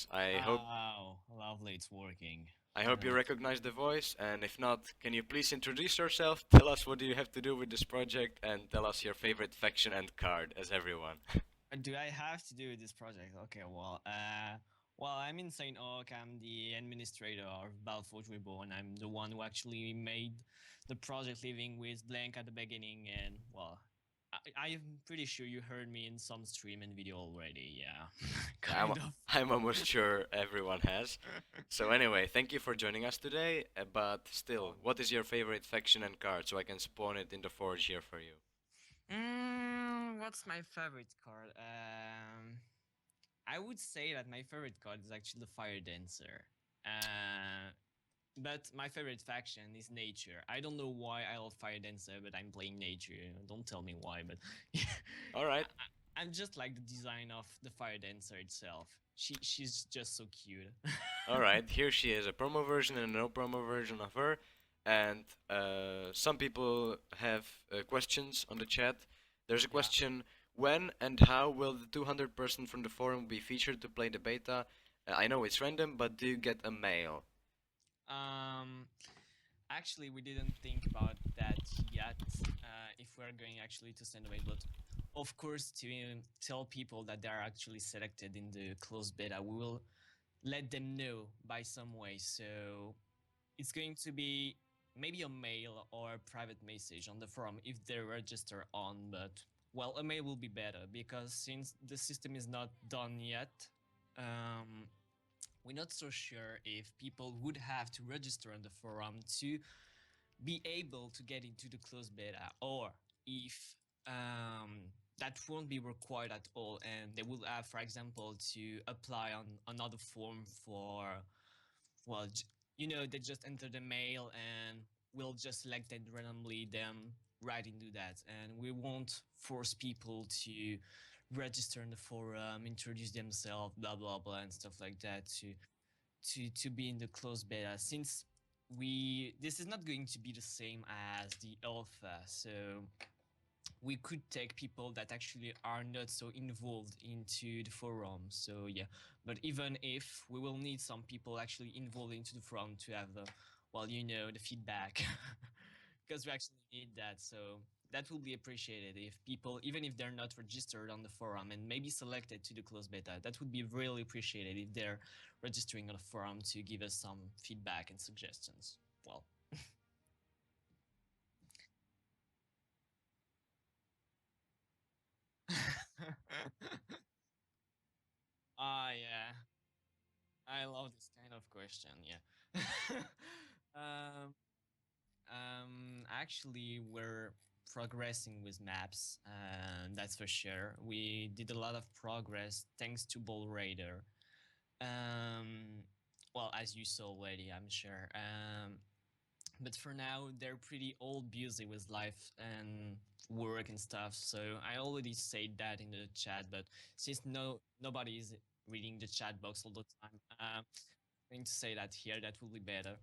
is. Oh, lovely, it's working. I hope you Uh, recognize the voice, and if not, can you please introduce yourself, tell us what do you have to do with this project, and tell us your favorite faction and card, as everyone. do I have to do with this project? Okay, well, I'm InsaneHawk. I'm the administrator of Battleforge Reborn. I'm the one who actually made the project living with Blank at the beginning, and well, I'm pretty sure you heard me in some stream and video already. Yeah, Yeah, kind of. I'm almost sure everyone has. So anyway, thank you for joining us today, but still, what is your favorite faction and card, so I can spawn it in the forge here for you? What's my favorite card? I would say that my favorite card is actually the Fire Dancer. Uh, but my favorite faction is Nature. I don't know why I love Fire Dancer, but I'm playing Nature. Don't tell me why, but Alright, I'm just like the design of the Fire Dancer itself. She's just so cute. alright, here she is, a promo version and a no promo version of her. And some people have questions on the chat. There's a Yeah. question: when and how will the 200 person from the forum be featured to play the beta? I know it's random, but do you get a mail? Um, Actually, we didn't think about that yet. If we're going actually to send away, but of course, to tell people that they are actually selected in the closed beta, we will let them know by some way. So it's going to be maybe a mail or a private message on the forum if they register on. But well, a mail will be better because since the system is not done yet, um, we're not so sure if people would have to register on the forum to be able to get into the closed beta, or if that won't be required at all, and they will have, for example, to apply on another form for, well, they just enter the mail and we'll just select it randomly, them right into that, and we won't force people to register in the forum, introduce themselves, blah blah blah, and stuff like that to be in the closed beta, since we this is not going to be the same as the alpha. So we could take people that actually are not so involved into the forum. So yeah, but even if we will need some people actually involved into the forum to have the, well, the feedback, because we actually need that. So that will be appreciated if people, even if they're not registered on the forum and maybe selected to the closed beta, that would be really appreciated if they're registering on the forum to give us some feedback and suggestions. Well, yeah, I love this kind of question. Yeah. um, Actually, we're progressing with maps. That's for sure. We did a lot of progress thanks to Ball Raider. Um, well, as you saw already, I'm sure. But for now, they're pretty all busy with life and work and stuff. So I already said that in the chat, but since nobody is reading the chat box all the time, I'm going to say that here. That will be better.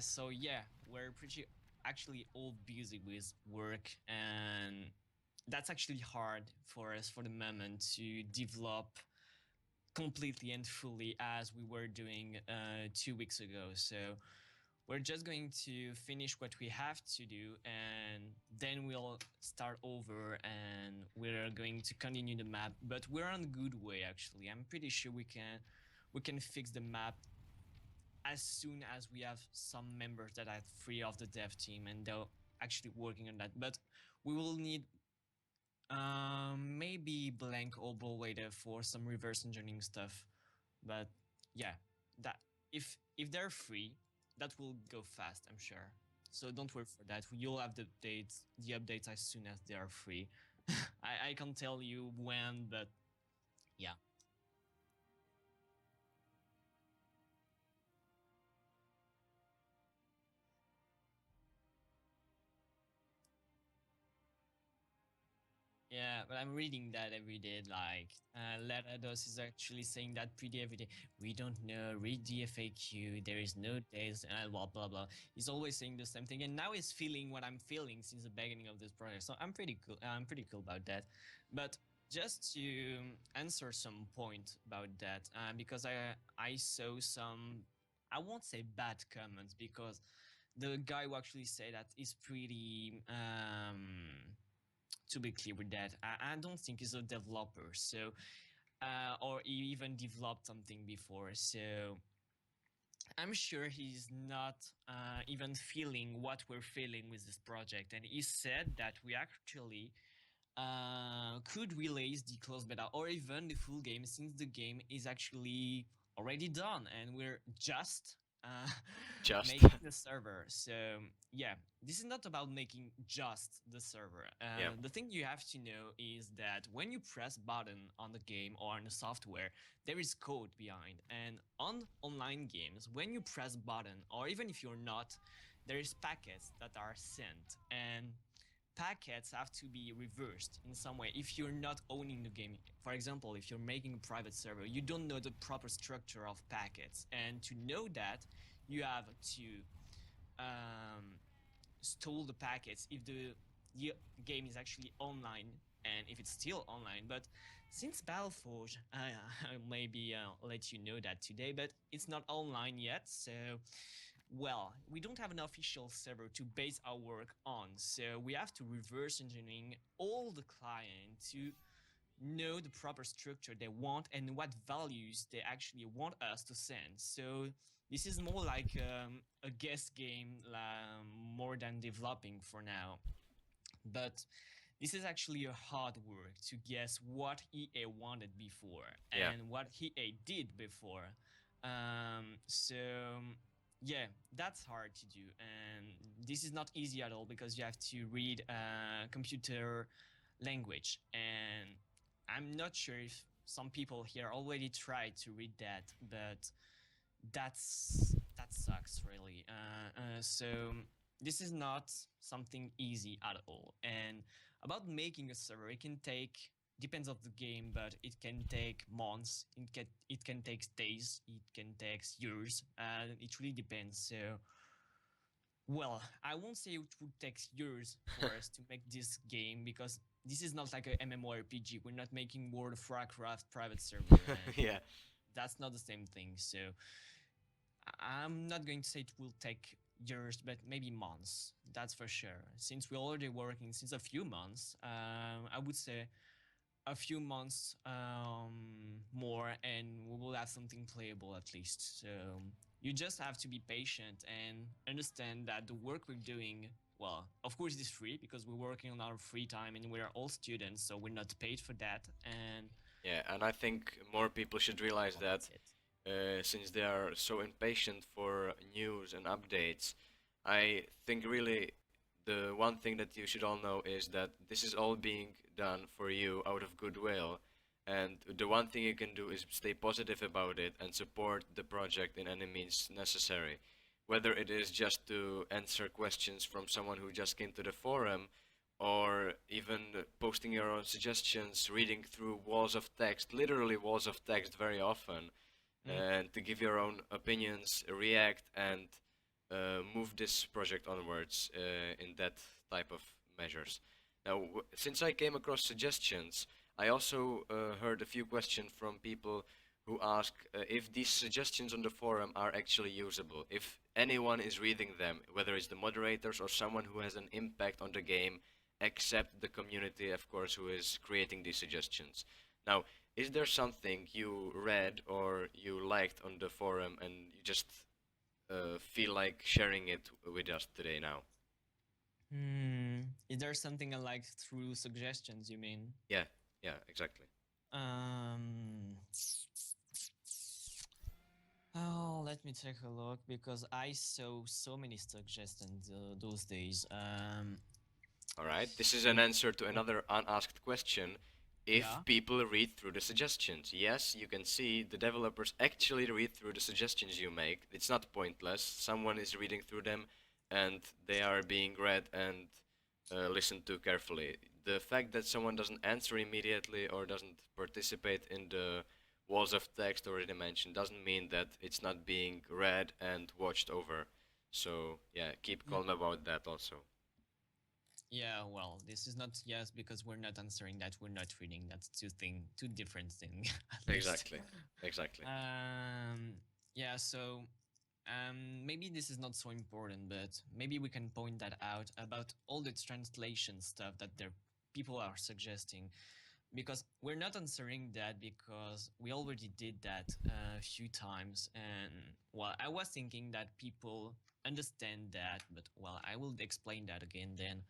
So yeah, we're pretty actually all busy with work, and that's actually hard for us for the moment to develop completely and fully as we were doing 2 weeks ago. So we're just going to finish what we have to do, and then we'll start over and we're going to continue the map. But we're on a good way actually. I'm pretty sure we can fix the map as soon as we have some members that are free of the dev team and they're actually working on that. But we will need maybe blank or ball later for some reverse engineering stuff. But yeah, that if they're free, that will go fast, I'm sure. So don't worry for that. You'll have the updates as soon as they are free. I can't tell you when, but yeah. Yeah, but I'm reading that every day. Like, Lerados is actually saying that pretty every day. We don't know. Read the FAQ. There is no days. Blah blah blah. He's always saying the same thing, and now he's feeling what I'm feeling since the beginning of this project. So I'm pretty cool. I'm pretty cool about that. But just to answer some point about that, because I saw some, I won't say bad comments, because the guy who actually said that is pretty to be clear with that, I don't think he's a developer, so or he even developed something before, so I'm sure he's not even feeling what we're feeling with this project. And he said that we actually could release the closed beta or even the full game, since the game is actually already done and we're just uh, Just. making the server. So yeah, this is not about making just the server. Yeah. The thing you have to know is that when you press button on the game or on the software, there is code behind. And on online games, when you press button, or even if you're not, there is packets that are sent, and packets have to be reversed in some way if you're not owning the game. For example, if you're making a private server, you don't know the proper structure of packets, and to know that, you have to um, stole the packets if the game is actually online, and if it's still online. But since Battleforge, I maybe let you know that today, but it's not online yet, so well, we don't have an official server to base our work on, so we have to reverse engineering all the client to know the proper structure they want and what values they actually want us to send. So this is more like a guess game, more than developing for now. But this is actually a hard work to guess what EA wanted before Yeah. and what EA did before. So yeah, that's hard to do, and this is not easy at all because you have to read computer language, and I'm not sure if some people here already tried to read that, but that sucks really. So this is not something easy at all. And about making a server, it can take, depends of the game, but it can take months. It can take days. It can take years. It really depends. So well, I won't say it would take years for us to make this game because this is not like a MMORPG. We're not making World of Warcraft private server, and Yeah. that's not the same thing. So I'm not going to say it will take years, but maybe months. That's for sure. Since we're already working since a few months, I would say a few months more, and we will have something playable at least. So you just have to be patient and understand that the work we're doing, well, of course, it is free because we're working on our free time and we're all students, so we're not paid for that. And Yeah, and I think more people should realize well, that that's it. since they are so impatient for news and updates, I think really the one thing that you should all know is that this is all being done for you out of goodwill. And the one thing you can do is stay positive about it and support the project in any means necessary. Whether it is just to answer questions from someone who just came to the forum, or even posting your own suggestions, reading through walls of text, literally walls of text very often, Mm. and to give your own opinions, react, and move this project onwards in that type of measures. Now, since I came across suggestions, I also heard a few questions from people who ask if these suggestions on the forum are actually usable, if anyone is reading them, whether it's the moderators or someone who has an impact on the game, except the community, of course, who is creating these suggestions. Now, is there something you read or you liked on the forum and you just feel like sharing it with us today now? Is there something I like through suggestions, you mean? Yeah, yeah, exactly. Um, oh, let me take a look because I saw so many suggestions those days. All right, this is an answer to another unasked question. If Yeah. people read through the suggestions, yes, you can see the developers actually read through the suggestions you make. It's not pointless. Someone is reading through them and they are being read and listened to carefully. The fact that someone doesn't answer immediately or doesn't participate in the walls of text already mentioned doesn't mean that it's not being read and watched over. So, yeah, keep Mm. calm about that also. Yeah, well, this is not yes because we're not answering that. We're not reading. That's two different thing at least. Exactly. Exactly. Um, yeah. So, maybe this is not so important, but maybe we can point that out about all the translation stuff that there people are suggesting, because we're not answering that because we already did that a few times, and well, I was thinking that people understand that, but well, I will explain that again then.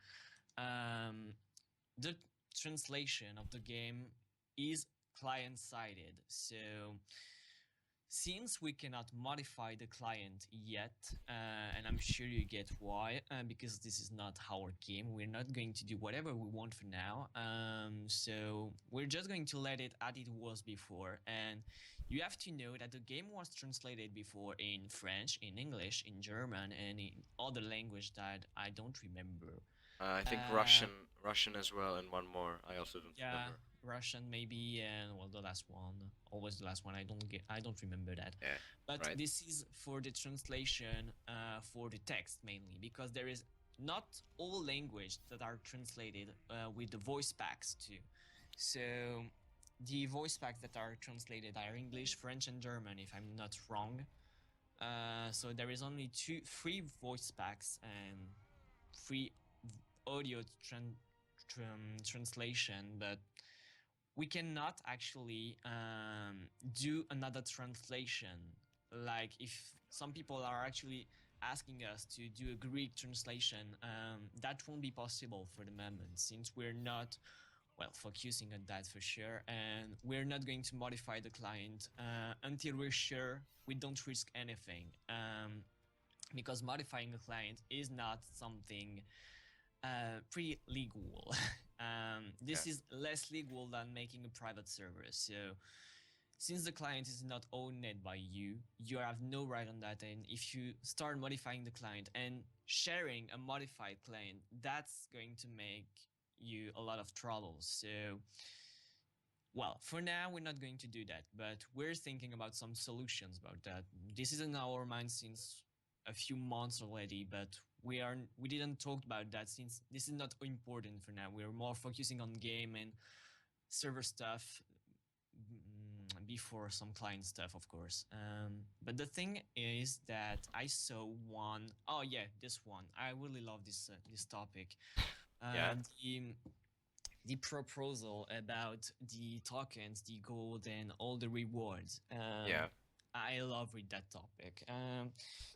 um, the translation of the game is client sided. So since we cannot modify the client yet, and I'm sure you get why, because this is not our game, we're not going to do whatever we want for now. So we're just going to let it as it was before. And you have to know that the game was translated before in French, in English, in German, and in other language that I don't remember. I think Uh, Russian as well, and one more. I also don't yeah, remember. Russian maybe, and well, the last one, always the last one. I don't remember that. Yeah. But Right. this is for the translation, for the text mainly, because there is not all language that are translated with the voice packs too. So the voice packs that are translated are English, French, and German, if I'm not wrong. So there is only three voice packs and three audio translation, but we cannot actually do another translation. Like if some people are actually asking us to do a Greek translation, that won't be possible for the moment since we're not well focusing on that for sure, and we're not going to modify the client until we're sure we don't risk anything. Because modifying a client is not something pretty legal. Yeah. This is less legal than making a private server. So since the client is not owned by you, you have no right on that. And if you start modifying the client and sharing a modified client, that's going to make you a lot of trouble. So well, for now, we're not going to do that, but we're thinking about some solutions about that. This is in our mind since a few months already, but we didn't talk about that since this is not important for now. We're more focusing on game and server stuff before some client stuff, of course. But the thing is that I saw one. Oh yeah, this one. I really love this topic. Yeah. Uh, the the proposal about the tokens, the gold, and all the rewards. Yeah. I love read that topic.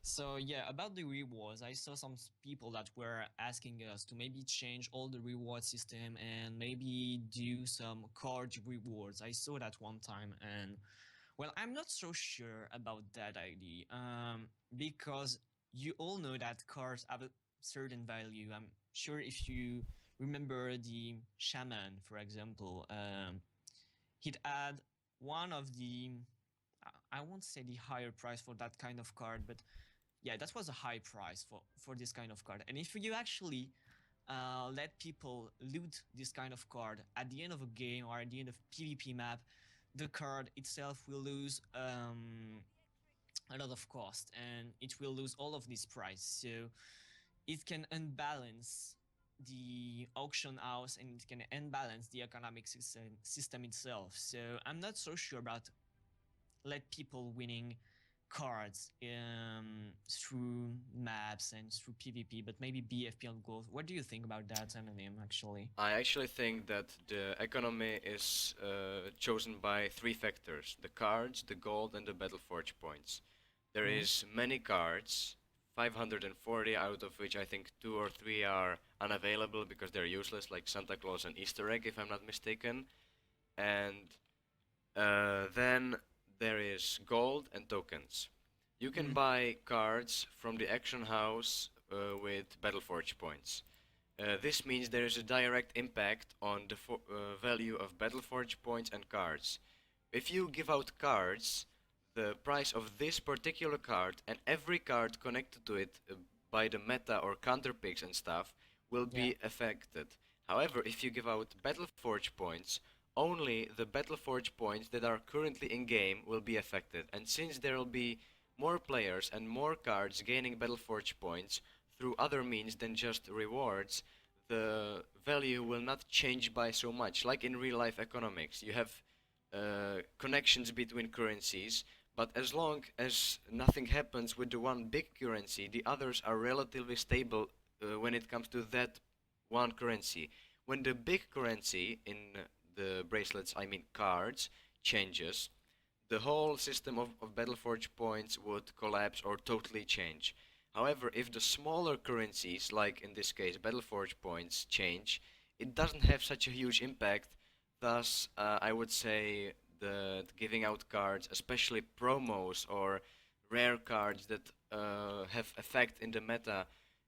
So yeah, about the rewards, I saw some people that were asking us to maybe change all the reward system and maybe do some card rewards. I saw that one time, and well, I'm not so sure about that idea. Because you all know that cards have a certain value. I'm sure if you remember the shaman, for example, he'd had one of the I won't say the higher price for that kind of card, but yeah, that was a high price for this kind of card. And if you actually let people loot this kind of card at the end of a game or at the end of PvP map, the card itself will lose a lot of cost and it will lose all of this price. So it can unbalance the auction house and it can unbalance the economic system itself. So I'm not so sure about let people winning cards through maps and through PvP, but maybe BFP on gold. What do you think about that synonym actually? I actually think that the economy is chosen by three factors: the cards, the gold, and the Battleforge points. There Mm-hmm. is many cards, 540, out of which I think two or three are unavailable because they're useless, like Santa Claus and Easter egg, if I'm not mistaken. And then there is gold and tokens. You can Mm-hmm. buy cards from the auction house with Battleforge points. This means there is a direct impact on the value of Battleforge points and cards. If you give out cards, the price of this particular card and every card connected to it by the meta or counter picks and stuff will Yeah. be affected. However, if you give out Battleforge points, only the Battleforge points that are currently in game will be affected. And since there will be more players and more cards gaining Battleforge points through other means than just rewards, the value will not change by so much. Like in real life economics, you have connections between currencies, but as long as nothing happens with the one big currency, the others are relatively stable when it comes to that one currency. When the big currency in the bracelets, I mean cards, changes, the whole system of Battleforge points would collapse or totally change. However, if the smaller currencies, like in this case Battleforge points, change, it doesn't have such a huge impact. Thus, I would say that giving out cards, especially promos or rare cards that have effect in the meta,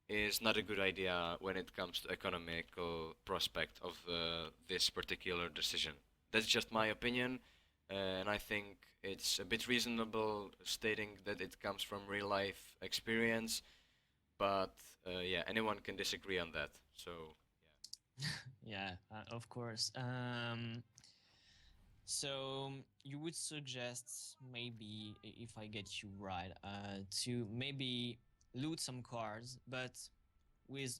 is not a good idea when it comes to economical prospect of this particular decision. That's just my opinion, and I think it's a bit reasonable stating that it comes from real life experience, but yeah, anyone can disagree on that. So, Yeah, of course. So you would suggest maybe, if I get you right, to maybe loot some cards, but with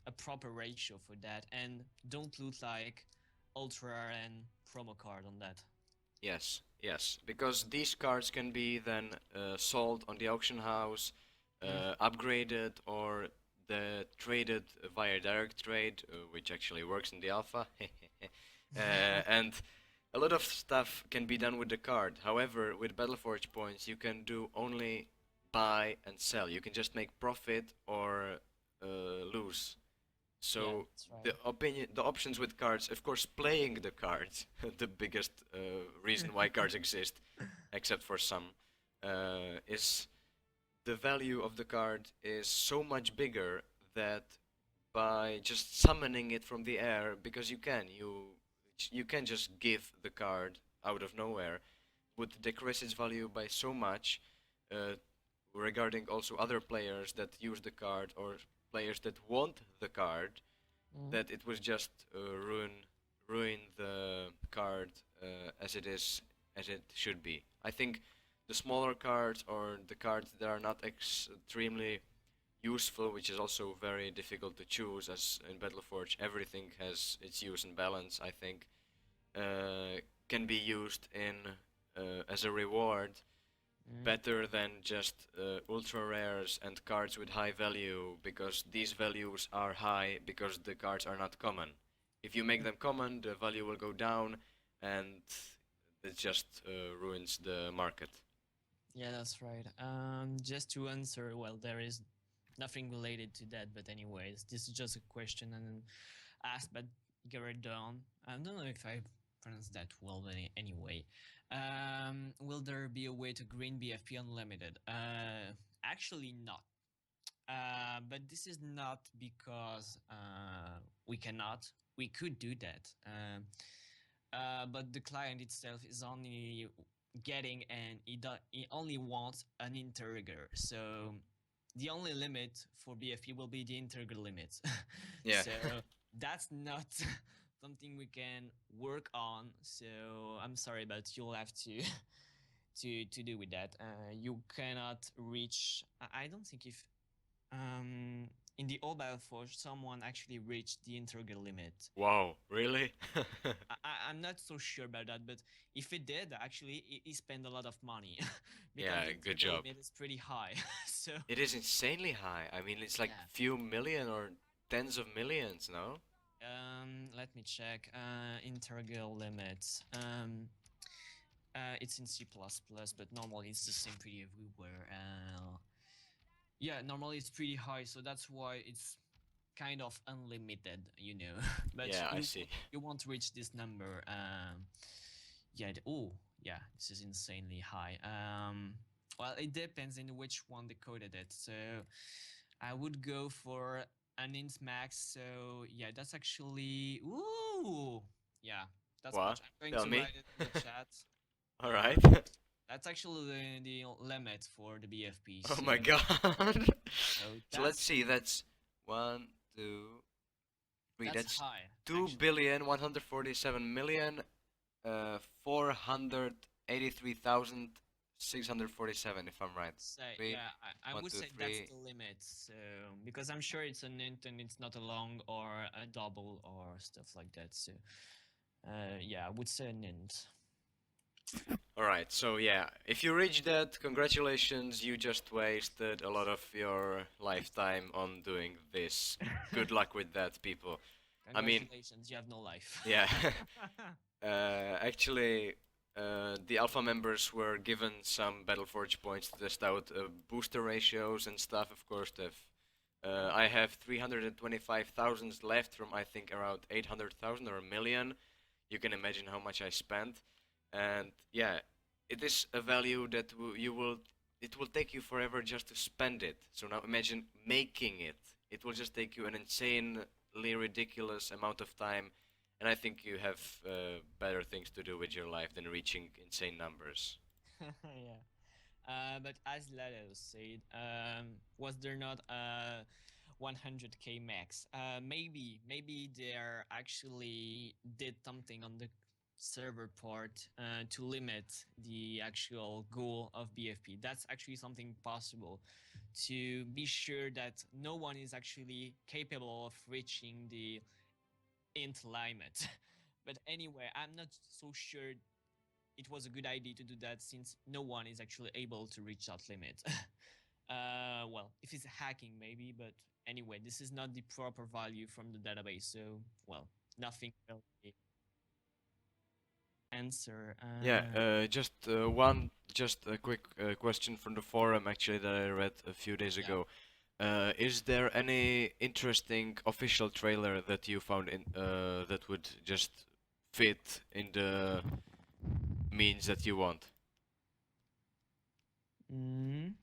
a proper ratio for that, and don't loot like ultra and promo card on that. yes, yes, because these cards can be then sold on the auction house, Mm. upgraded, or the traded via direct trade, which actually works in the alpha. And a lot of stuff can be done with the card. However, with Battleforge points, you can do only buy and sell. You can just make profit or lose. Yeah, So that's right. the options with cards, of course, playing the cards, the biggest reason why cards exist, except for some, is the value of the card is so much bigger that by just summoning it from the air, because you can just give the card out of nowhere, would decrease its value by so much. Uh, Regarding also other players that use the card or players that want the card, Mm. that it was just ruin the card as it is, as it should be. I think the smaller cards or the cards that are not extremely useful, which is also very difficult to choose, as in Battleforge everything has its use and balance. I think can be used in as a reward Mm. better than just ultra rares and cards with high value, because these values are high because the cards are not common. If you make them common, the value will go down, and it just ruins the market. Yeah, that's right. Just to answer, well, there is nothing related to that, but anyways, this is just a question and asked by Garredon. I don't know if I pronounced that well, but anyway. Will there be a way to green BFP unlimited? Actually not. But this is not because we cannot. We could do that. But the client itself is only getting and it only wants an integer. So the only limit for BFP will be the integer limit. Yeah. So that's not something we can work on. So I'm sorry, but you'll have to to do with that. You cannot reach. I don't think if in the old Battleforge someone actually reached the integer limit. Wow, really? I'm not so sure about that, but if it did, actually, it spent a lot of money because Yeah, the good integer job. limit is pretty high. So It is insanely high. I mean, it's like yeah, few million or tens of millions, no? let me check. Integer limit. It's in C++, but normally it's the same pretty everywhere. Yeah, normally it's pretty high, so that's why it's kind of unlimited, you know. But Yeah, I see. you won't reach this number. Yeah. Oh, yeah. This is insanely high. Well, it depends in which one they coded it. So I would go for an int max. So yeah, that's actually. Ooh. Yeah, that's What? much. I'm going Tell to me. write it in the chat. All right. That's actually the limit for the BFP. Oh So my God. So let's that's see. That's one, two, three. that's That's high two actually. billion 147 million 483,000 647 if I'm right. Say, Three, yeah, I one, would two, say that's three. the limit. So because I'm sure it's an int and it's not a long or a double or stuff like that. So yeah, I would say an int. All right. So yeah, if you reach that, congratulations. You just wasted a lot of your lifetime on doing this. Good luck with that, people. I mean, Congratulations, you have no life. yeah. Actually, the alpha members were given some Battleforge points to test out booster ratios and stuff. Of course, I have 325,000 left from I think around 800,000 or a million. You can imagine how much I spent, and yeah, it is a value that it will take you forever just to spend it. So now imagine making it. It will just take you an insanely ridiculous amount of time, and I think you have better things to do with your life than reaching insane numbers. Yeah. But as Lado said, was there not a 100k max? Maybe they actually did something on the server part to limit the actual goal of BFP. That's actually something possible to be sure that no one is actually capable of reaching the int limit. But anyway, I'm not so sure it was a good idea to do that since no one is actually able to reach that limit. Well, if it's hacking, maybe, but anyway, this is not the proper value from the database, so well, nothing really answer. Yeah, just a quick question from the forum actually that I read a few days Yeah. ago. Is there any interesting official trailer that you found in that would just fit in the means that you want? Mm.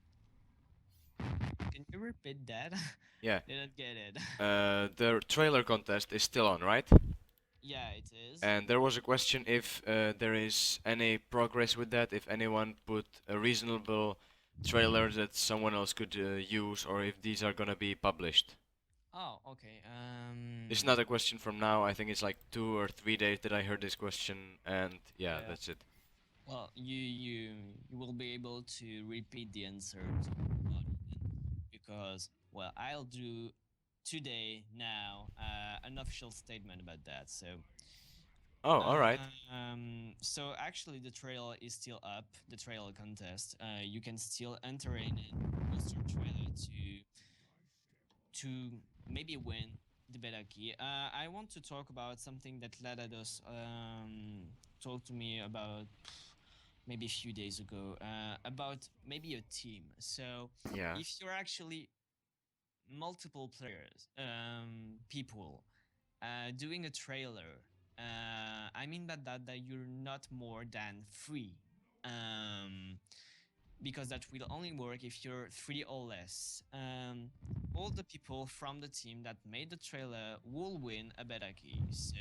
Can you repeat that? Yeah. Didn't get it. The trailer contest is still on, right? Yeah, it is. And there was a question if there is any progress with that, if anyone put a reasonable trailer that someone else could use, or if these are gonna be published. Oh, okay. This is not a question from now. I think it's like 2 or 3 days that I heard this question, and yeah, Yeah. that's it. Well, you will be able to repeat the answer to everybody then, because well, I'll do today now an official statement about that. Oh, all right. So actually, the trail is still up. The trail contest. You can still enter in and post your trailer to maybe win the beta key. I want to talk about something that Ladados talked to me about maybe a few days ago about maybe a team. So Yeah. if you're actually multiple players, people doing a trailer, I mean that you're not more than three. Um, because that will only work if you're three or less. All the people from the team that made the trailer will win a beta key. So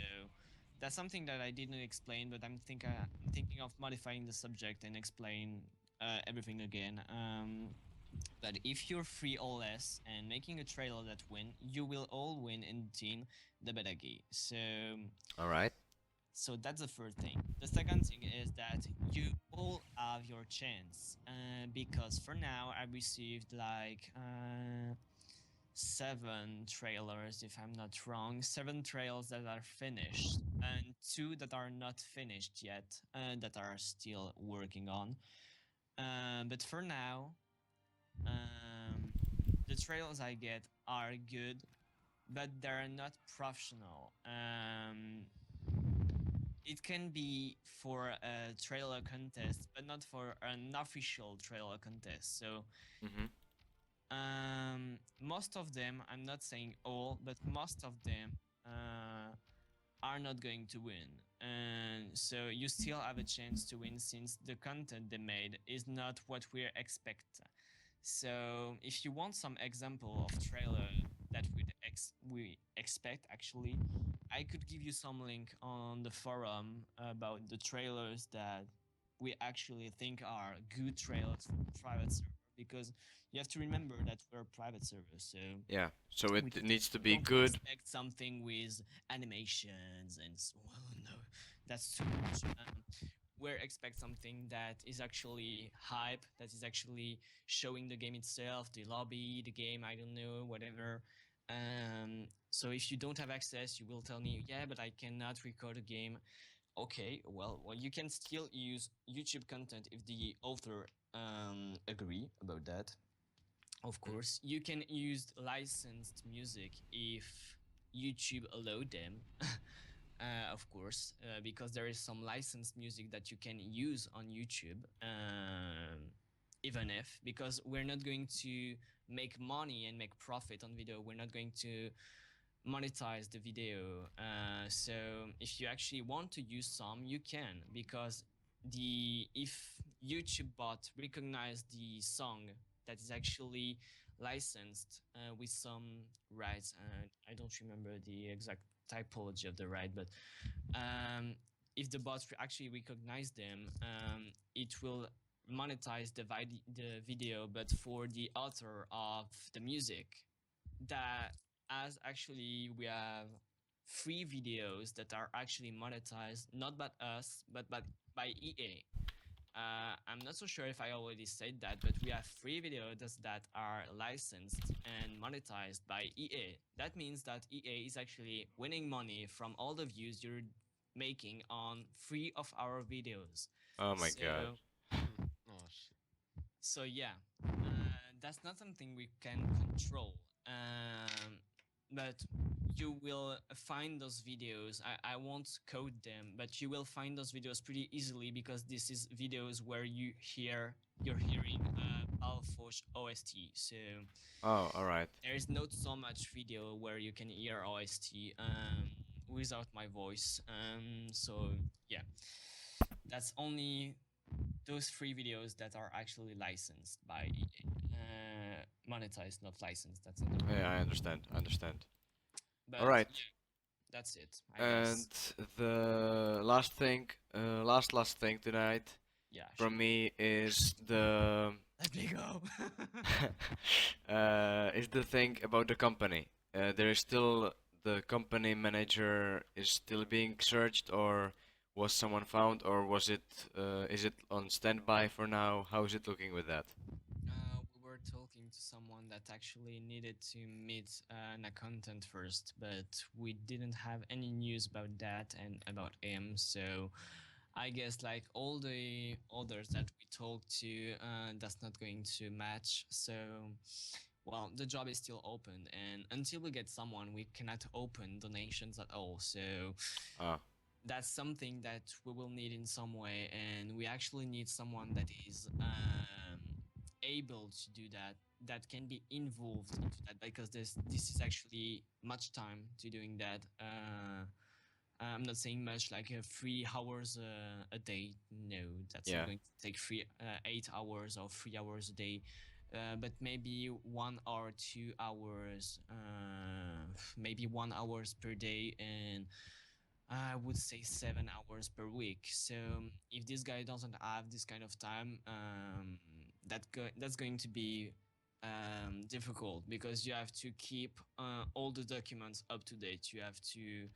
that's something that I didn't explain, but I'm thinking of modifying the subject and explain everything again. But if you're three or less and making a trailer that win, you will all win in the team the beta key. All right. So that's the first thing. The second thing is that you all have your chance. Because for now, I received like 7 trailers, if I'm not wrong, 7 trails that are finished, and 2 that are not finished yet, that are still working on. But for now, um, the trails I get are good, but they're not professional. It can be for a trailer contest, but not for an official trailer contest. So, Mhm. most of them, I'm not saying all, but most of them are not going to win. And so you still have a chance to win since the content they made is not what we expect. So if you want some example of trailer that we expect actually, I could give you some link on the forum about the trailers that we actually think are good trailers for private server, because you have to remember that we're a private server, so Yeah. So we it needs to we be don't good. expect something with animations and so, oh no, that's too much. we expect something that is actually hype, that is actually showing the game itself, the lobby, the game, I don't know, whatever. So if you don't have access, you will tell me, yeah, but I cannot record a game. Okay, well, you can still use YouTube content if the author agree about that. Of Mm. course, you can use licensed music if YouTube allow them. Of course, because there is some licensed music that you can use on YouTube. Even if, because we're not going to make money and make profit on video, we're not going to monetize the video. So if you actually want to use some, you can, because the if YouTube bot recognize the song that is actually licensed with some rights, I don't remember the exact typology of the right, but um, if the bots actually recognize them, it will monetize the video, but for the author of the music. That, as actually we have free videos that are actually monetized, not by us, but by EA. I'm not so sure if I already said that, but we have free videos that are licensed and monetized by EA. That means that EA is actually winning money from all the views you're making on free of our videos. Oh my god. So, Oh shit. so yeah, that's not something we can control. But you will find those videos. I won't code them, but you will find those videos pretty easily, because this is videos where you're hearing Battleforge OST. So Oh, all right. there is not so much video where you can hear OST without my voice. So yeah, that's only those free videos that are actually licensed by EA. Monetized, not licensed. That's not the word. Yeah, I understand. I understand. But All right. yeah, that's it, I And guess. the last thing, last thing tonight Yeah, from sure. me is the Let me go. is the thing about the company. There is still the company manager is still being searched, or was someone found, or was it is it on standby for now? How is it looking with that? We were talking to someone that actually needed to meet an accountant first, but we didn't have any news about that and about him. So I guess, like all the others that we talked to, that's not going to match. So, well, the job is still open, and until we get someone, we cannot open donations at all. So Ah, that's something that we will need in some way, and we actually need someone that is able to do that, that can be involved into that, because this is actually much time to doing that. I'm not saying much, like 3 hours a day. No, that's not yeah. going to take 8 hours or 3 hours a day. But maybe 1 or 2 hours, maybe 1 hours per day, and I would say 7 hours per week. So if this guy doesn't have this kind of time, that's going to be difficult, because you have to keep all the documents up to date. You have to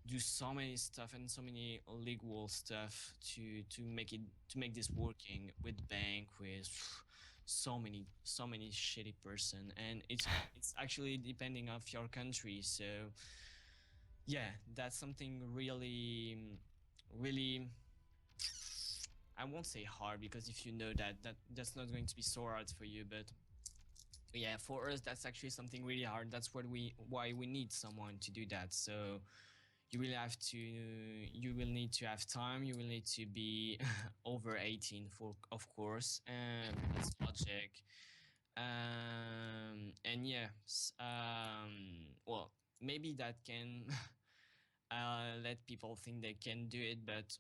do so many stuff and so many legal stuff to make this working with bank, with so many shitty person, and it's actually depending of your country. So yeah, that's something really, really, I won't say hard, because if you know that's not going to be so hard for you, but yeah, for us that's actually something really hard. That's what we why we need someone to do that. So you will need to have time, you will need to be over 18, for of course, and that's logic. And yeah, well, maybe that can let people think they can do it, but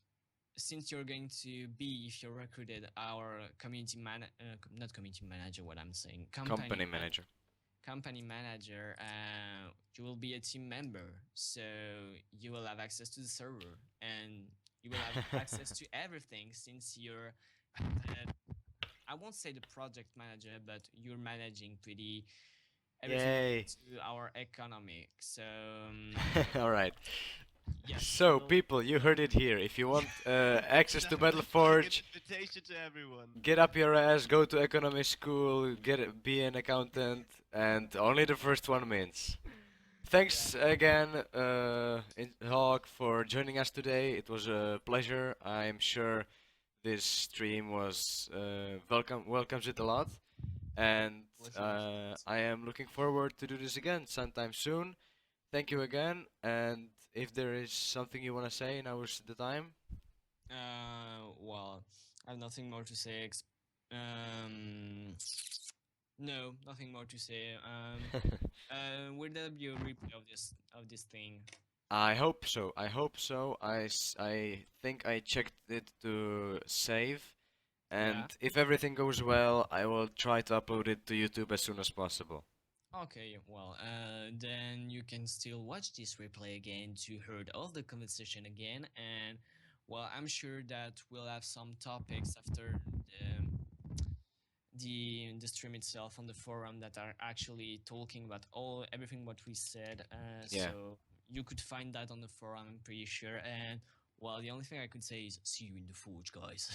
since you're going to be, if you're recruited, our not community manager, what I'm saying, Company manager. company manager, you will be a team member, so you will have access to the server, and you will have access to everything, since you're I won't say the project manager, but you're managing pretty everything Yay. to our economic. So All right. Yes. So, people, you heard it here. If you want access to Battleforge, Invitation to everyone. get up your ass, go to economy school, be an accountant, and only the first one wins. Thanks again, Hawk, for joining us today. It was a pleasure. I'm sure this stream was welcomes it a lot, and I am looking forward to do this again sometime soon. Thank you again, and if there is something you want to say, now is the time. Well, I have nothing more to say. No, nothing more to say. Will there be a replay of this thing? I hope so. I hope so. I think I checked it to save, and Yeah. if everything goes well, I will try to upload it to YouTube as soon as possible. Okay, well, then you can still watch this replay again to hear all the conversation again, and well, I'm sure that we'll have some topics after the stream itself on the forum that are actually talking about everything what we said. Yeah. So you could find that on the forum, I'm pretty sure. And well, the only thing I could say is see you in the forge, guys.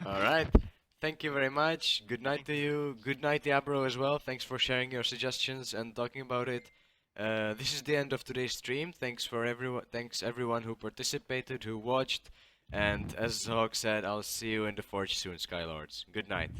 All right. Thank you very much. Good night to you. Good night, Diabro, as well. Thanks for sharing your suggestions and talking about it. This is the end of today's stream. Thanks for everyone. Thanks everyone who participated, who watched, and as Hawk said, I'll see you in the forge soon, Skylords. Good night.